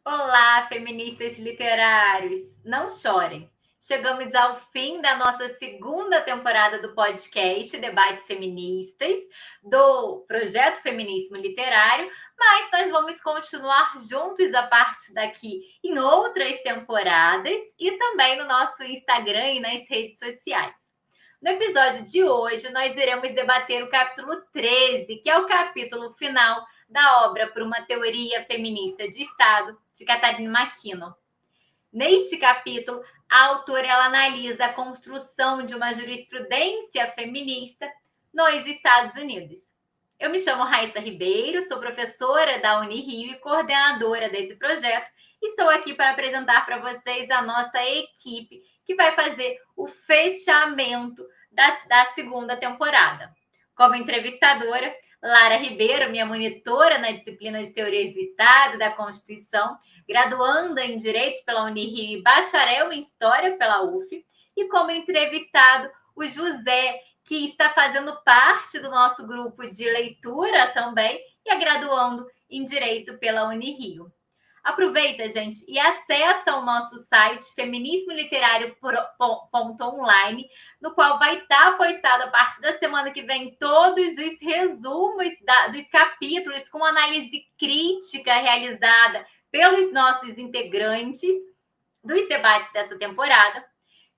Olá, feministas literários! Não chorem! Chegamos ao fim da nossa segunda temporada do podcast Debates Feministas, do Projeto Feminismo Literário, mas nós vamos continuar juntos a partir daqui em outras temporadas e também no nosso Instagram e nas redes sociais. No episódio de hoje, nós iremos debater o capítulo 13, que é o capítulo final da obra Por uma Teoria Feminista de Estado, de Catherine McKinnon. Neste capítulo, a autora ela analisa a construção de uma jurisprudência feminista nos Estados Unidos. Eu me chamo Raíssa Ribeiro, sou professora da Unirio e coordenadora desse projeto. Estou aqui para apresentar para vocês a nossa equipe que vai fazer o fechamento da segunda temporada. Como entrevistadora, Lara Ribeiro, minha monitora na disciplina de Teorias do Estado e da Constituição, graduanda em Direito pela Unirio e bacharel em História pela UF. E como entrevistado, o José, que está fazendo parte do nosso grupo de leitura também e é graduando em Direito pela Unirio. Aproveita, gente, e acessa o nosso site feminismoliterário.online, no qual vai estar postado a partir da semana que vem todos os resumos dos capítulos com análise crítica realizada pelos nossos integrantes dos debates dessa temporada.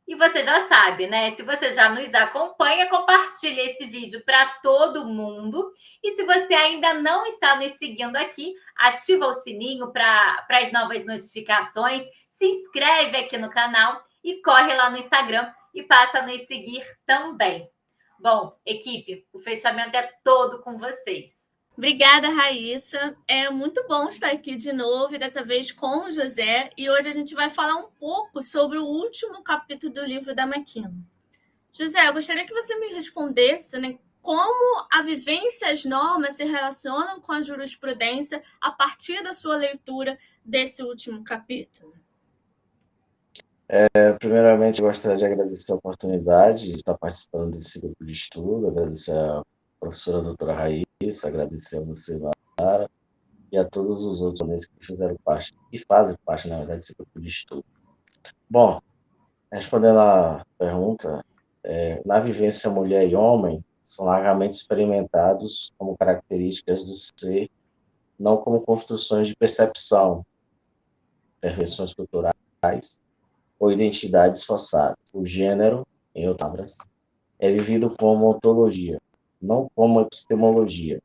E você já sabe, né? Se você já nos acompanha, compartilhe esse vídeo para todo mundo. E se você ainda não está nos seguindo aqui, ativa o sininho para as novas notificações, se inscreve aqui no canal e corre lá no Instagram e passa a nos seguir também. Bom, equipe, o fechamento é todo com vocês. Obrigada, Raíssa. É muito bom estar aqui de novo, e dessa vez com o José. E hoje a gente vai falar um pouco sobre o último capítulo do livro da McKinnon. José, eu gostaria que você me respondesse, né, como a vivência e as normas se relacionam com a jurisprudência a partir da sua leitura desse último capítulo. Primeiramente, eu gostaria de agradecer a oportunidade de estar participando desse grupo de estudo, agradecer a professora doutora Raíssa, agradecer a você, Lara, e a todos os outros que fizeram parte, que fazem parte, na verdade, desse grupo de estudo. Bom, respondendo à pergunta, na vivência mulher e homem, são largamente experimentados como características do ser, não como construções de percepção, perfeições culturais, ou identidades forçadas. O gênero, em outras palavras, é vivido como ontologia, não como epistemologia.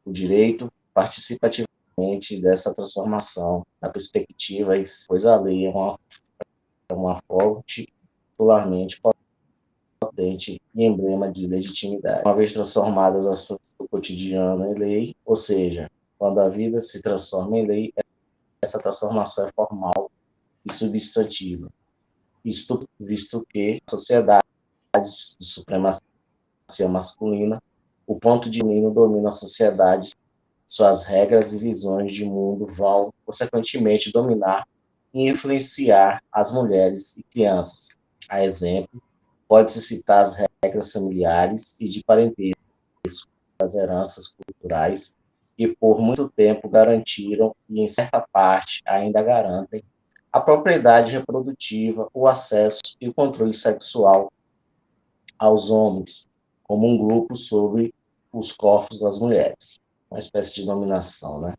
O direito participa ativamente dessa transformação na perspectiva, pois a lei é uma fonte particularmente potente e emblema de legitimidade. Uma vez transformadas as ações do cotidiano em lei, ou seja, quando a vida se transforma em lei, essa transformação é formal e substantiva, visto que a sociedade de supremacia masculina, o ponto de domínio domina a sociedade, suas regras e visões de mundo vão, consequentemente, dominar e influenciar as mulheres e crianças. A exemplo, pode-se citar as regras familiares e de parentesco, as heranças culturais, que por muito tempo garantiram e, em certa parte, ainda garantem a propriedade reprodutiva, o acesso e o controle sexual aos homens, como um grupo sobre os corpos das mulheres. Uma espécie de dominação, né?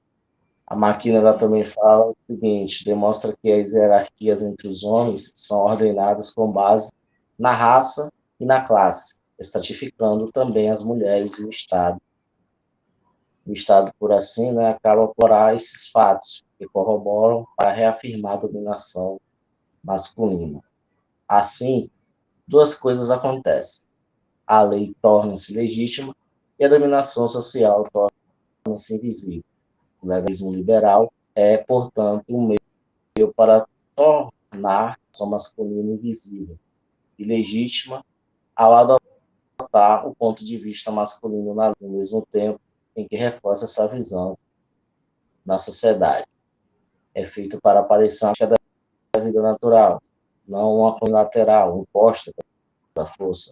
A McKinnon ela também fala o seguinte, demonstra que as hierarquias entre os homens são ordenadas com base na raça e na classe, estratificando também as mulheres e o Estado. O Estado, por assim, né, acaba por esses fatos, que corroboram para reafirmar a dominação masculina. Assim, duas coisas acontecem. A lei torna-se legítima e a dominação social torna-se invisível. O legalismo liberal é, portanto, um meio para tornar a ação masculina invisível e legítima ao adotar o ponto de vista masculino na lei, ao mesmo tempo em que reforça essa visão na sociedade. É feito para aparecer uma da vida natural, não uma unilateral, imposta pela força,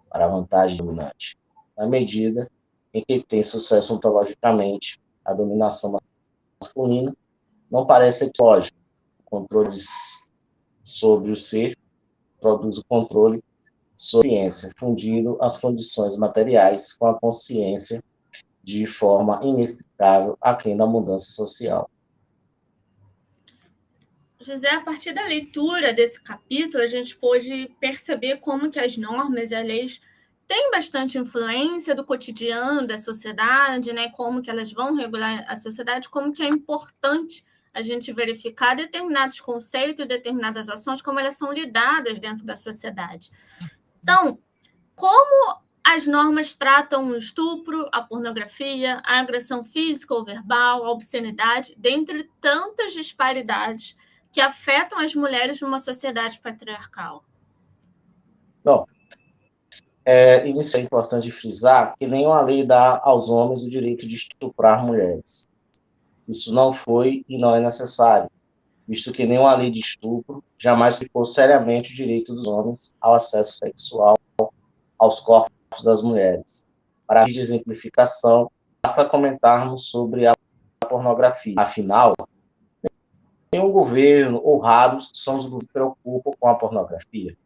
para a vantagem dominante. Na medida em que tem sucesso ontologicamente a dominação masculina, não parece episódio. O controle sobre o ser produz o controle sobre a ciência, fundindo as condições materiais com a consciência de forma inextricável aquém da mudança social. José, a partir da leitura desse capítulo, a gente pôde perceber como que as normas e as leis têm bastante influência do cotidiano da sociedade, né? Como que elas vão regular a sociedade, como que é importante a gente verificar determinados conceitos, determinadas ações, como elas são lidadas dentro da sociedade. Então, como as normas tratam o estupro, a pornografia, a agressão física ou verbal, a obscenidade, dentre tantas disparidades que afetam as mulheres numa sociedade patriarcal? Bom, isso é importante frisar que nenhuma lei dá aos homens o direito de estuprar mulheres. Isso não foi e não é necessário, visto que nenhuma lei de estupro jamais ficou seriamente o direito dos homens ao acesso sexual aos corpos das mulheres. Para a exemplificação, basta comentarmos sobre a pornografia. Afinal, nenhum governo ou raros são os que se preocupam com a pornografia.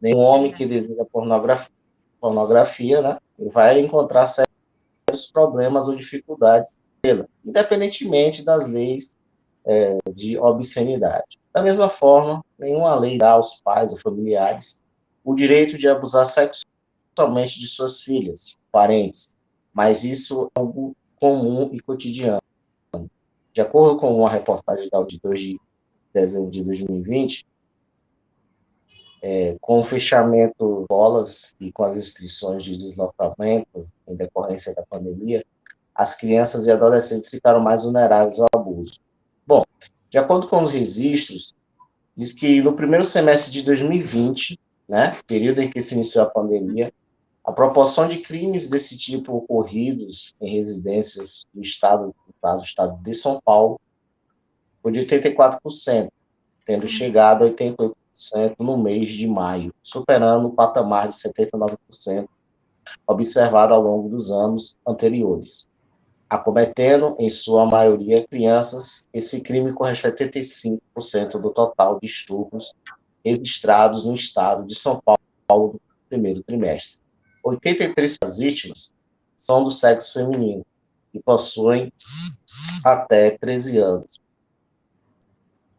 Nenhum homem que deseja pornografia, né, vai encontrar sérios problemas ou dificuldades dela, independentemente das leis de obscenidade. Da mesma forma, nenhuma lei dá aos pais ou familiares o direito de abusar sexualmente de suas filhas, parentes, mas isso é algo comum e cotidiano. De acordo com uma reportagem da de 2 de dezembro de 2020, com o fechamento de escolas e com as restrições de deslocamento em decorrência da pandemia, as crianças e adolescentes ficaram mais vulneráveis ao abuso. Bom, de acordo com os registros, diz que no primeiro semestre de 2020, né, período em que se iniciou a pandemia, a proporção de crimes desse tipo ocorridos em residências do estado de São Paulo, foi de 84%, tendo chegado a 88% no mês de maio, superando o patamar de 79% observado ao longo dos anos anteriores. Acometendo, em sua maioria, crianças, esse crime corresponde a 75% do total de estupros registrados no estado de São Paulo no primeiro trimestre. 83 das vítimas são do sexo feminino e possuem até 13 anos,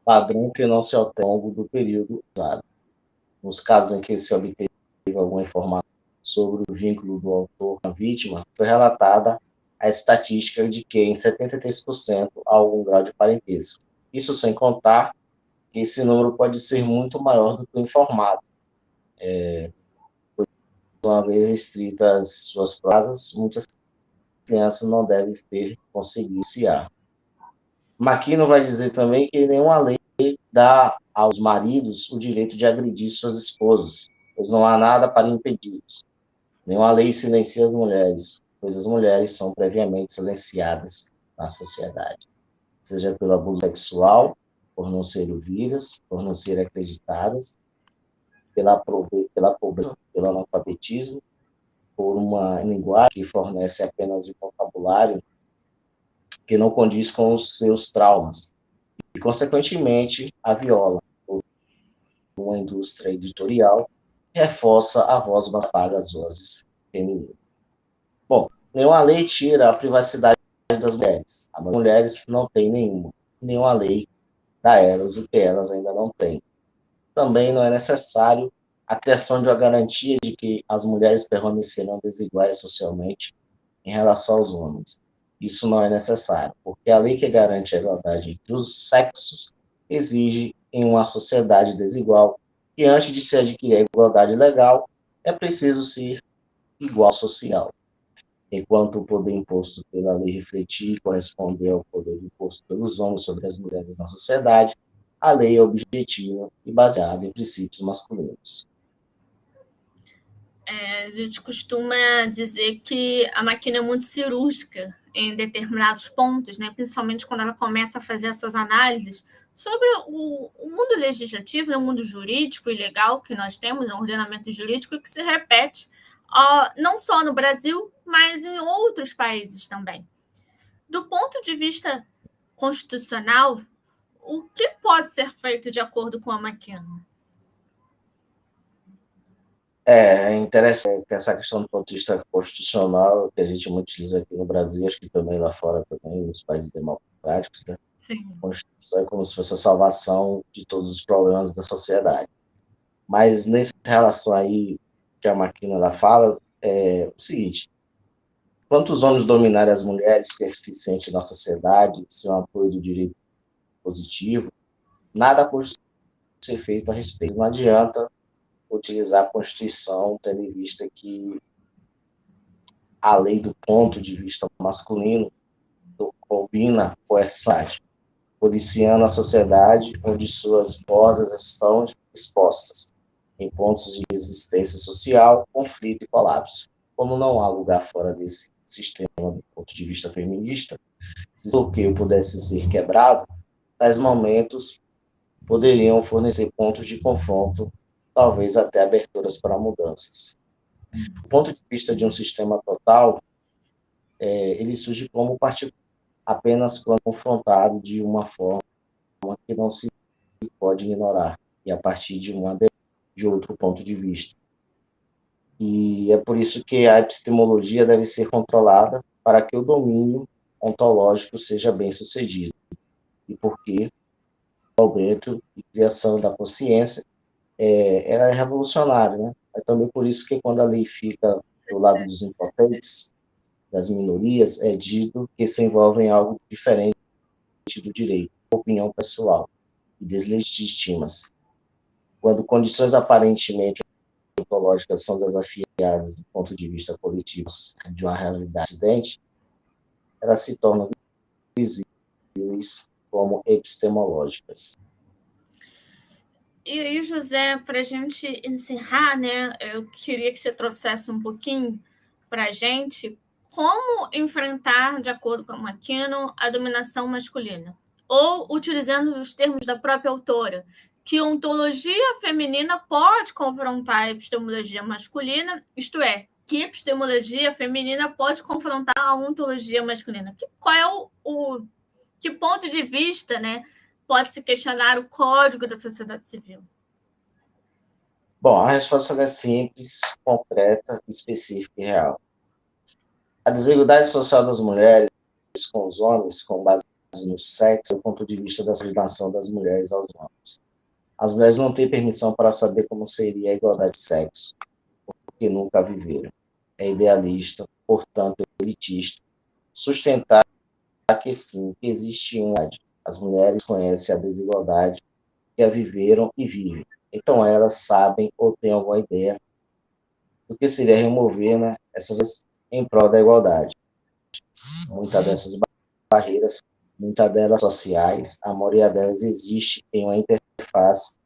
padrão que não se altera ao longo do período usado. Nos casos em que se obteve alguma informação sobre o vínculo do autor com a vítima, foi relatada a estatística de que em 73% há algum grau de parentesco. Isso sem contar que esse número pode ser muito maior do que o informado. Uma vez restritas suas prazas, muitas crianças não devem ter conseguido iniciar. Maquino vai dizer também que nenhuma lei dá aos maridos o direito de agredir suas esposas, pois não há nada para impedi-los. Nenhuma lei silencia as mulheres, pois as mulheres são previamente silenciadas na sociedade, seja pelo abuso sexual, por não serem ouvidas, por não serem acreditadas, pela pobreza, pelo analfabetismo, por uma linguagem que fornece apenas um vocabulário que não condiz com os seus traumas, e, consequentemente, a viola, por uma indústria editorial que reforça a voz mais paga as vozes femininas. Bom, nenhuma lei tira a privacidade das mulheres. As mulheres não têm nenhuma lei dá a elas o que elas ainda não têm. Também não é necessário a criação de uma garantia de que as mulheres permanecerão desiguais socialmente em relação aos homens. Isso não é necessário, porque a lei que garante a igualdade entre os sexos exige, em uma sociedade desigual, que antes de se adquirir a igualdade legal, é preciso ser igual social. Enquanto o poder imposto pela lei refletir e corresponder ao poder imposto pelos homens sobre as mulheres na sociedade, a lei é objetiva e baseada em princípios masculinos. A gente costuma dizer que a máquina é muito cirúrgica em determinados pontos, né? Principalmente quando ela começa a fazer essas análises sobre o mundo legislativo, o mundo jurídico e legal que nós temos, um ordenamento jurídico que se repete não só no Brasil, mas em outros países também. Do ponto de vista constitucional, o que pode ser feito de acordo com a McKinnon? É interessante que essa questão do ponto de vista constitucional, que a gente muito utiliza aqui no Brasil, acho que também lá fora, também nos países democráticos, né? Sim. A Constituição é como se fosse a salvação de todos os problemas da sociedade. Mas nessa relação aí que a McKinnon ela fala, é o seguinte: quanto os homens dominarem as mulheres, que é eficiente na sociedade, sem o apoio do direito positivo, nada pode ser feito a respeito. Não adianta utilizar a Constituição, tendo em vista que a lei do ponto de vista masculino combina com a sociedade, policiando a sociedade onde suas vozes estão expostas, em pontos de resistência social, conflito e colapso. Como não há lugar fora desse sistema do ponto de vista feminista, se o bloqueio pudesse ser quebrado, tais momentos poderiam fornecer pontos de confronto, talvez até aberturas para mudanças. Do ponto de vista de um sistema total, ele surge como apenas quando confrontado de uma forma que não se pode ignorar, e a partir de outro ponto de vista. E é por isso que a epistemologia deve ser controlada para que o domínio ontológico seja bem sucedido. E porque o aumento e criação da consciência ela é revolucionária, né? É também por isso que quando a lei fica do lado dos impotentes, das minorias, é dito que se envolve em algo diferente do direito, opinião pessoal e deslegitima-se. Quando condições aparentemente ontológicas são desafiadas do ponto de vista coletivo de uma realidade acidente, elas se tornam visíveis como epistemológicas. E aí, José, para a gente encerrar, né, eu queria que você trouxesse um pouquinho para a gente como enfrentar, de acordo com a McKinnon, a dominação masculina. Ou, utilizando os termos da própria autora, que ontologia feminina pode confrontar a epistemologia masculina, isto é, que epistemologia feminina pode confrontar a ontologia masculina. Qual é que ponto de vista, né, pode-se questionar o código da sociedade civil? Bom, a resposta é simples, concreta, específica e real. A desigualdade social das mulheres com os homens, com base no sexo, do ponto de vista da subordinação das mulheres aos homens. As mulheres não têm permissão para saber como seria a igualdade de sexo, porque nunca viveram. É idealista, portanto elitista, sustentar que sim, que existe uma. As mulheres conhecem a desigualdade, que a viveram e vivem. Então elas sabem ou têm alguma ideia do que seria remover, né, essas em prol da igualdade. Muitas dessas barreiras, muitas delas sociais, a maioria delas existe em uma interface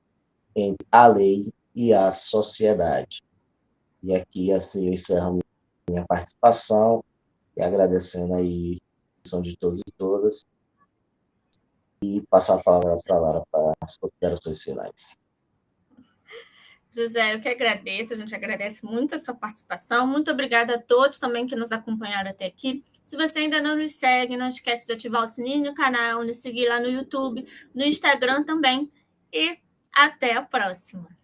entre a lei e a sociedade. E aqui, assim, eu encerro minha participação e agradecendo aí a atenção de todos e todas e passar a palavra para a Lara para as considerações finais. José, eu que agradeço, a gente agradece muito a sua participação. Muito obrigada a todos também que nos acompanharam até aqui. Se você ainda não nos segue, não esquece de ativar o sininho no canal, nos seguir lá no YouTube, no Instagram também. E até a próxima!